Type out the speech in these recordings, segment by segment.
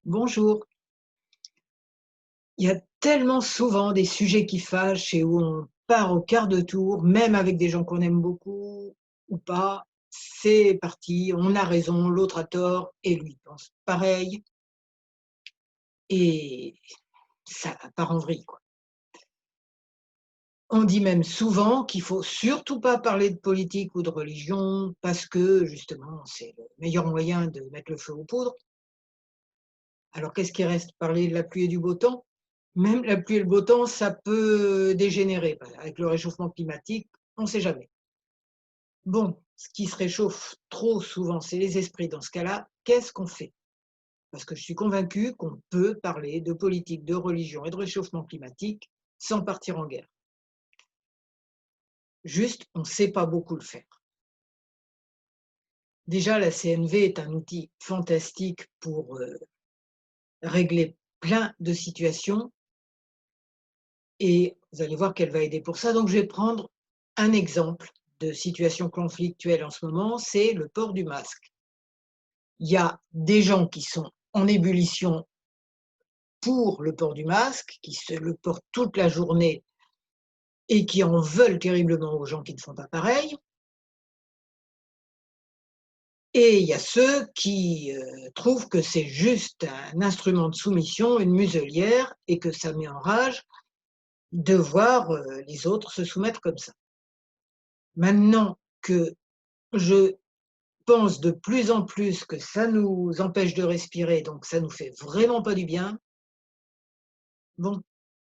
Bonjour. Il y a tellement souvent des sujets qui fâchent et où on part au quart de tour, même avec des gens qu'on aime beaucoup ou pas. C'est parti, on a raison, l'autre a tort et lui pense pareil et ça part en vrille, quoi. On dit même souvent qu'il faut surtout pas parler de politique ou de religion parce que justement, c'est le meilleur moyen de mettre le feu aux poudres. Alors qu'est-ce qui reste? Parler de la pluie et du beau temps? Même la pluie et le beau temps, ça peut dégénérer. Avec le réchauffement climatique, on ne sait jamais. Bon, ce qui se réchauffe trop souvent, c'est les esprits. Dans ce cas-là, qu'est-ce qu'on fait? Parce que je suis convaincue qu'on peut parler de politique, de religion et de réchauffement climatique sans partir en guerre. Juste, on ne sait pas beaucoup le faire. Déjà, la CNV est un outil fantastique pour régler plein de situations et vous allez voir qu'elle va aider pour ça. Donc, je vais prendre un exemple de situation conflictuelle en ce moment, c'est le port du masque. Il y a des gens qui sont en ébullition pour le port du masque, qui se le portent toute la journée et qui en veulent terriblement aux gens qui ne font pas pareil. Et il y a ceux qui trouvent que c'est juste un instrument de soumission, une muselière, et que ça met en rage de voir les autres se soumettre comme ça. Maintenant que je pense de plus en plus que ça nous empêche de respirer, donc ça nous fait vraiment pas du bien. Bon,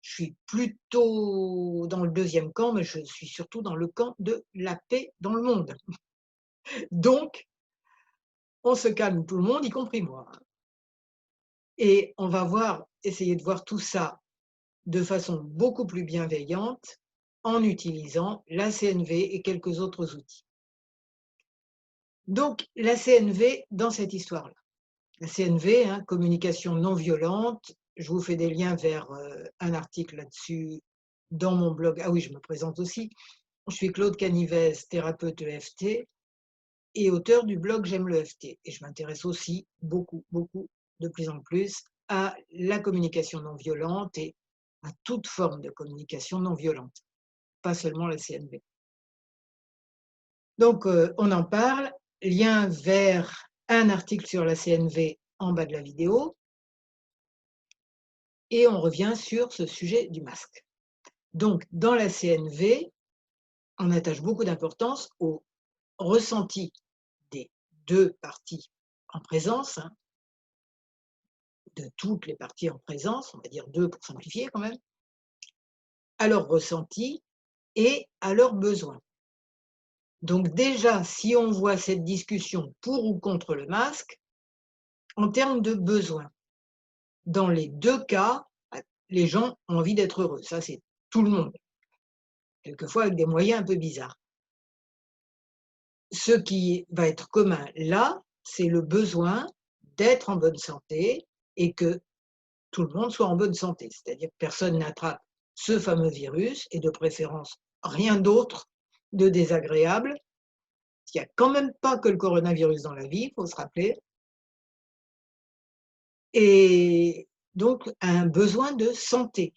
je suis plutôt dans le deuxième camp, mais je suis surtout dans le camp de la paix dans le monde. Donc, on se calme tout le monde, y compris moi. Et on va essayer de voir tout ça de façon beaucoup plus bienveillante en utilisant la CNV et quelques autres outils. Donc, la CNV dans cette histoire-là. La CNV, hein, communication non violente, je vous fais des liens vers un article là-dessus dans mon blog. Ah oui, je me présente aussi. Je suis Claude Canivez, thérapeute EFT et auteur du blog J'aime le FT. Et je m'intéresse aussi beaucoup, beaucoup, de plus en plus, à la communication non violente et à toute forme de communication non violente, pas seulement la CNV. Donc, on en parle. Lien vers un article sur la CNV en bas de la vidéo. Et on revient sur ce sujet du masque. Donc, dans la CNV, on attache beaucoup d'importance au ressenti des deux parties en présence, hein, de toutes les parties en présence, on va dire deux pour simplifier quand même, à leur ressenti et à leurs besoins. Donc déjà, si on voit cette discussion pour ou contre le masque, en termes de besoins, dans les deux cas, les gens ont envie d'être heureux. Ça, c'est tout le monde, quelquefois avec des moyens un peu bizarres. Ce qui va être commun là, c'est le besoin d'être en bonne santé et que tout le monde soit en bonne santé. C'est-à-dire que personne n'attrape ce fameux virus et de préférence rien d'autre de désagréable. Il n'y a quand même pas que le coronavirus dans la vie, il faut se rappeler. Et donc un besoin de santé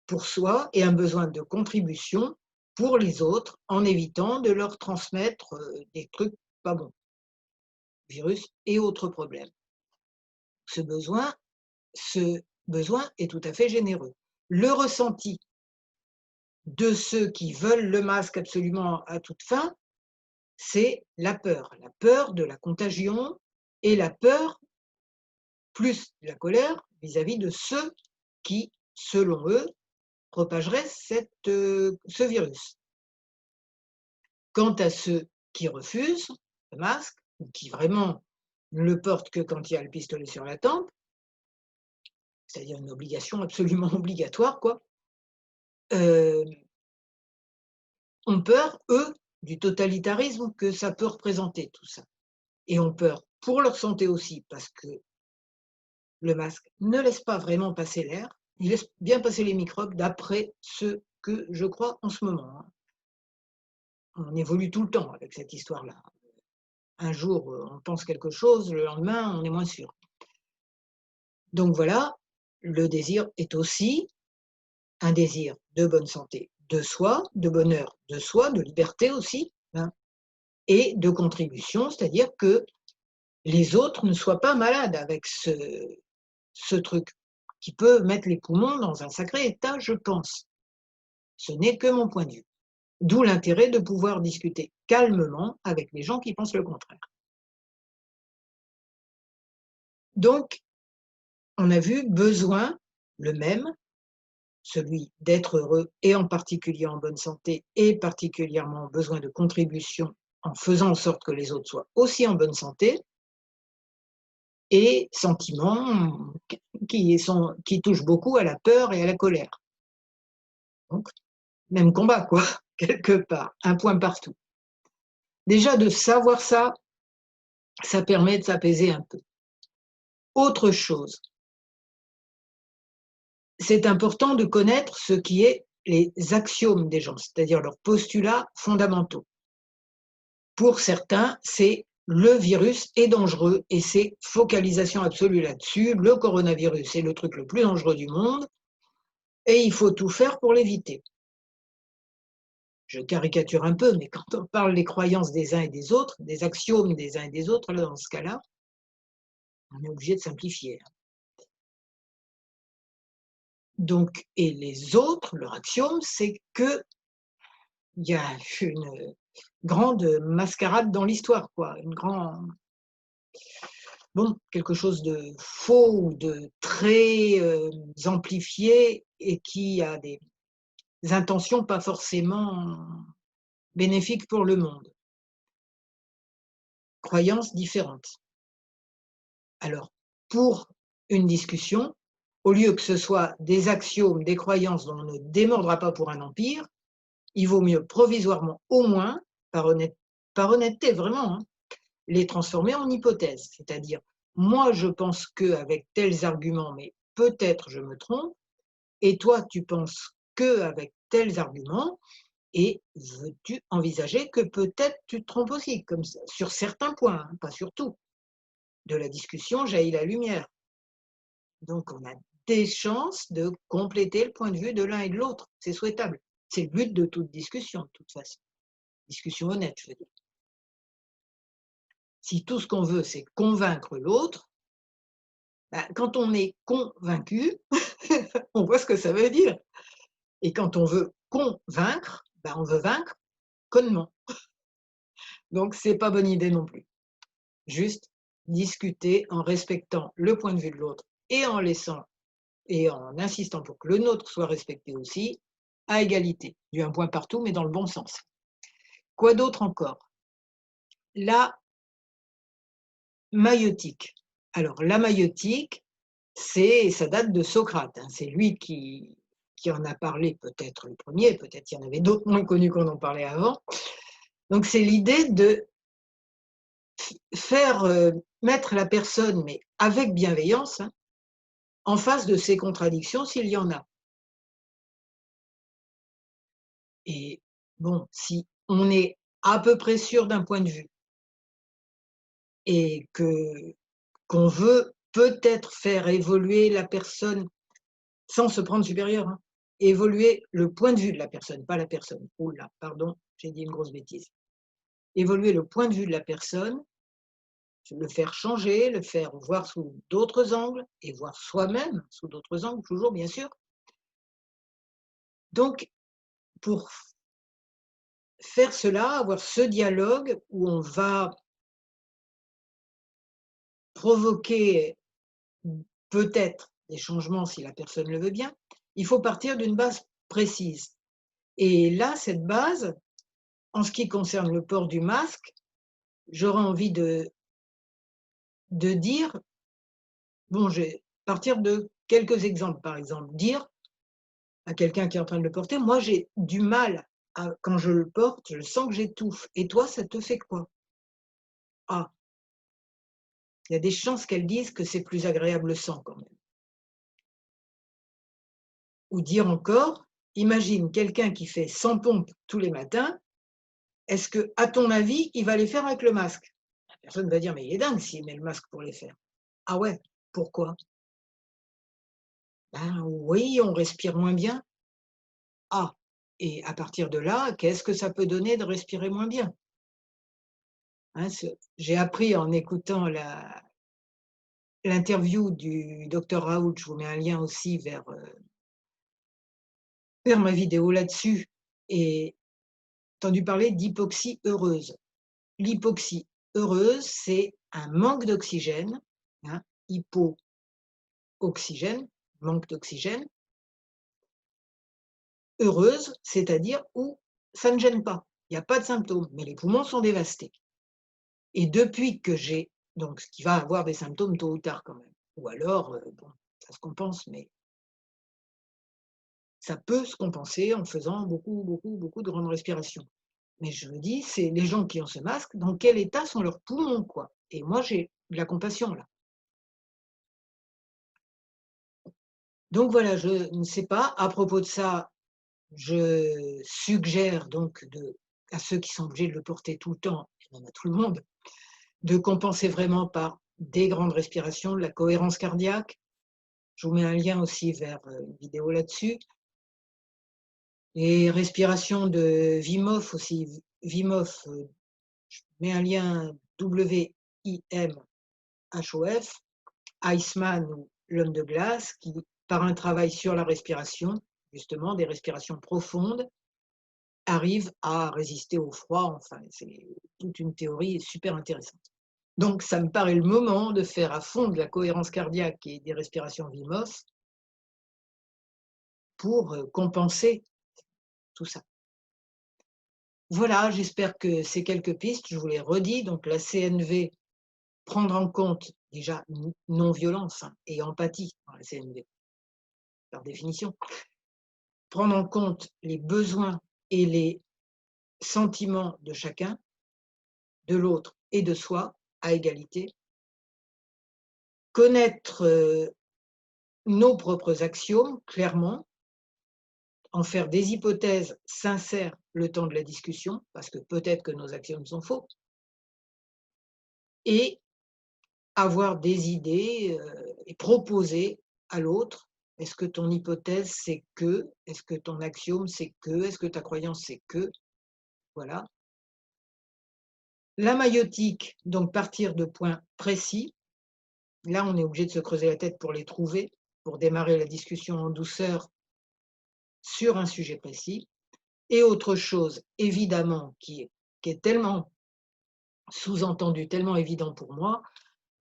pour soi et un besoin de contribution pour les autres en évitant de leur transmettre des trucs pas bons, virus et autres problèmes. Ce besoin ce besoin est tout à fait généreux. Le ressenti de ceux qui veulent le masque absolument à toute fin, c'est la peur de la contagion et la peur, plus la colère, vis-à-vis de ceux qui, selon eux, propageraient ce virus. Quant à ceux qui refusent le masque, ou qui vraiment ne le portent que quand il y a le pistolet sur la tempe, c'est-à-dire une obligation absolument obligatoire, quoi, euh, ont peur, eux, du totalitarisme que ça peut représenter, tout ça. Et ont peur pour leur santé aussi, parce que le masque ne laisse pas vraiment passer l'air, il laisse bien passer les microbes, d'après ce que je crois en ce moment, hein. On évolue tout le temps avec cette histoire-là. Un jour, on pense quelque chose, le lendemain, on est moins sûr. Donc voilà, le désir est aussi un désir de bonne santé de soi, de bonheur de soi, de liberté aussi, hein, et de contribution, c'est-à-dire que les autres ne soient pas malades avec ce truc qui peut mettre les poumons dans un sacré état, je pense. Ce n'est que mon point de vue. D'où l'intérêt de pouvoir discuter calmement avec les gens qui pensent le contraire. Donc, on a vu besoin, le même, celui d'être heureux et en particulier en bonne santé et particulièrement besoin de contribution en faisant en sorte que les autres soient aussi en bonne santé et sentiments qui touchent beaucoup à la peur et à la colère. Donc, même combat quoi, quelque part, un point partout. Déjà de savoir ça, ça permet de s'apaiser un peu. Autre chose, c'est important de connaître ce qui est les axiomes des gens, c'est-à-dire leurs postulats fondamentaux. Pour certains, c'est le virus est dangereux et c'est focalisation absolue là-dessus. Le coronavirus est le truc le plus dangereux du monde et il faut tout faire pour l'éviter. Je caricature un peu, mais quand on parle des croyances des uns et des autres, des axiomes des uns et des autres, là, dans ce cas-là, on est obligé de simplifier. Donc, et les autres, leur axiome, c'est qu'il y a une grande mascarade dans l'histoire, quoi, une grande, bon, quelque chose de faux ou de très amplifié et qui a des intentions pas forcément bénéfiques pour le monde. Croyances différentes. Alors, pour une discussion, au lieu que ce soit des axiomes, des croyances dont on ne démordra pas pour un empire, il vaut mieux provisoirement, au moins, par honnêteté vraiment, hein, les transformer en hypothèses. C'est-à-dire, moi je pense qu'avec tels arguments, mais peut-être je me trompe, et toi tu penses qu'avec tels arguments, et veux-tu envisager que peut-être tu te trompes aussi, comme ça, sur certains points, hein, pas sur tout. De la discussion jaillit la lumière. Donc on a des chances de compléter le point de vue de l'un et de l'autre. C'est souhaitable. C'est le but de toute discussion, de toute façon. Discussion honnête, je veux dire. Si tout ce qu'on veut, c'est convaincre l'autre, ben, quand on est convaincu, on voit ce que ça veut dire. Et quand on veut convaincre, ben, on veut vaincre connement. Donc, c'est pas bonne idée non plus. Juste discuter en respectant le point de vue de l'autre et en laissant et en insistant pour que le nôtre soit respecté aussi, à égalité. Il y a un point partout, mais dans le bon sens. Quoi d'autre encore? La maïeutique. Alors, la maïeutique, ça date de Socrate, hein. C'est lui qui en a parlé peut-être le premier, peut-être il y en avait d'autres moins connus qu'on en parlait avant. Donc c'est l'idée de faire mettre la personne, mais avec bienveillance, hein, en face de ses contradictions s'il y en a. Et bon, si on est à peu près sûr d'un point de vue et qu'on veut peut-être faire évoluer la personne sans se prendre supérieur, hein, évoluer le point de vue de la personne, pas la personne. Oh là, pardon, j'ai dit une grosse bêtise. Évoluer le point de vue de la personne, le faire changer, le faire voir sous d'autres angles et voir soi-même sous d'autres angles, toujours bien sûr. Donc, pour faire cela, avoir ce dialogue où on va provoquer peut-être des changements si la personne le veut bien, il faut partir d'une base précise. Et là, cette base, en ce qui concerne le port du masque, j'aurais envie de dire, bon, je vais partir de quelques exemples, par exemple, dire à quelqu'un qui est en train de le porter, moi j'ai du mal, quand je le porte, je sens que j'étouffe. Et toi, ça te fait quoi? Ah, il y a des chances qu'elle dise que c'est plus agréable sans quand même. Ou dire encore, imagine quelqu'un qui fait 100 pompes tous les matins, est-ce que, à ton avis, il va les faire avec le masque? La personne va dire, mais il est dingue s'il met le masque pour les faire. Ah ouais, pourquoi? Ben oui, on respire moins bien. Ah, et à partir de là, qu'est-ce que ça peut donner de respirer moins bien? Hein, j'ai appris en écoutant l'interview du docteur Raoult, je vous mets un lien aussi vers ma vidéo là-dessus, et entendu parler d'hypoxie heureuse. L'hypoxie heureuse, c'est un manque d'oxygène, hein, hypo-oxygène, manque d'oxygène, heureuse, c'est-à-dire où ça ne gêne pas. Il n'y a pas de symptômes, mais les poumons sont dévastés. Et depuis que j'ai donc ce qui va avoir des symptômes tôt ou tard quand même, ou alors, bon, ça se compense, mais ça peut se compenser en faisant beaucoup, beaucoup, beaucoup de grandes respirations. Mais je me dis, c'est les gens qui ont ce masque, dans quel état sont leurs poumons, quoi? Et moi, j'ai de la compassion là. Donc voilà, je ne sais pas. À propos de ça, je suggère donc à ceux qui sont obligés de le porter tout le temps, et même à tout le monde, de compenser vraiment par des grandes respirations, de la cohérence cardiaque. Je vous mets un lien aussi vers une vidéo là-dessus. Les respirations de Wim Hof aussi. Wim Hof, je mets un lien WIMHOF, Iceman ou l'homme de glace, qui, par un travail sur la respiration, justement, des respirations profondes, arrive à résister au froid. Enfin, c'est toute une théorie super intéressante. Donc, ça me paraît le moment de faire à fond de la cohérence cardiaque et des respirations Wim Hof pour compenser tout ça. Voilà, j'espère que ces quelques pistes, je vous les redis, donc la CNV, prendre en compte déjà non-violence, hein, et empathie dans la CNV, par définition, prendre en compte les besoins et les sentiments de chacun, de l'autre et de soi, à égalité, connaître nos propres axiomes, clairement, en faire des hypothèses sincères le temps de la discussion, parce que peut-être que nos axiomes sont faux, et avoir des idées et proposer à l'autre, est-ce que ton hypothèse c'est que, est-ce que ton axiome c'est que, est-ce que ta croyance c'est que, voilà. La maïotique, donc partir de points précis. Là, on est obligé de se creuser la tête pour les trouver, pour démarrer la discussion en douceur sur un sujet précis. Et autre chose, évidemment, qui est tellement sous-entendu, tellement évident pour moi,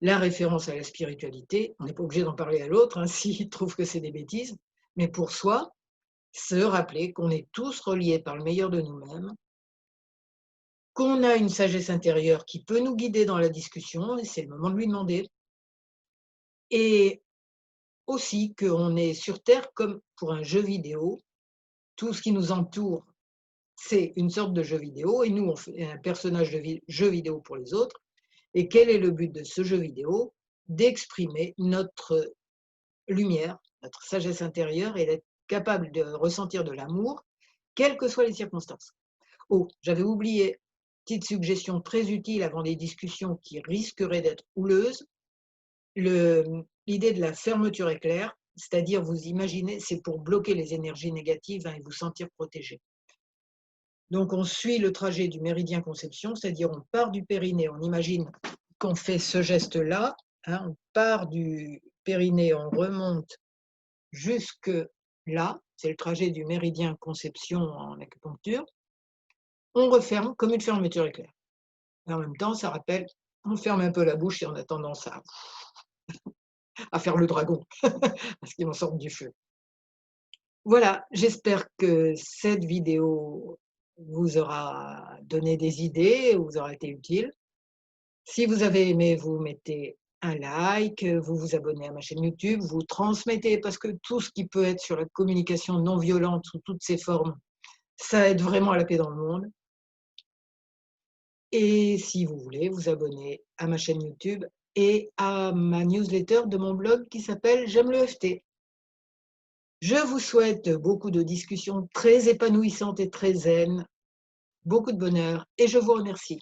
la référence à la spiritualité. On n'est pas obligé d'en parler à l'autre, hein, s'il trouve que c'est des bêtises, mais pour soi, se rappeler qu'on est tous reliés par le meilleur de nous-mêmes, qu'on a une sagesse intérieure qui peut nous guider dans la discussion, et c'est le moment de lui demander. Et aussi qu'on est sur Terre comme pour un jeu vidéo. Tout ce qui nous entoure, c'est une sorte de jeu vidéo, et nous, on fait un personnage de jeu vidéo pour les autres. Et quel est le but de ce jeu vidéo? D'exprimer notre lumière, notre sagesse intérieure, et d'être capable de ressentir de l'amour, quelles que soient les circonstances. Oh, j'avais oublié, petite suggestion très utile avant des discussions qui risqueraient d'être houleuses, l'idée de la fermeture éclair, c'est-à-dire vous imaginez, c'est pour bloquer les énergies négatives, hein, et vous sentir protégé. Donc on suit le trajet du méridien conception, c'est-à-dire on part du périnée, on imagine qu'on fait ce geste-là, hein, on part du périnée, on remonte jusque là, c'est le trajet du méridien conception en acupuncture, on referme comme une fermeture éclair. Et en même temps, ça rappelle, on ferme un peu la bouche et on a tendance à faire le dragon, parce qu'il en sort du feu. Voilà, j'espère que cette vidéo vous aura donné des idées, vous aura été utile. Si vous avez aimé, vous mettez un like, vous vous abonnez à ma chaîne YouTube, vous transmettez, parce que tout ce qui peut être sur la communication non violente sous toutes ses formes, ça aide vraiment à la paix dans le monde. Et si vous voulez, vous abonner à ma chaîne YouTube et à ma newsletter de mon blog qui s'appelle J'aime le FT. Je vous souhaite beaucoup de discussions très épanouissantes et très zen, beaucoup de bonheur, et je vous remercie.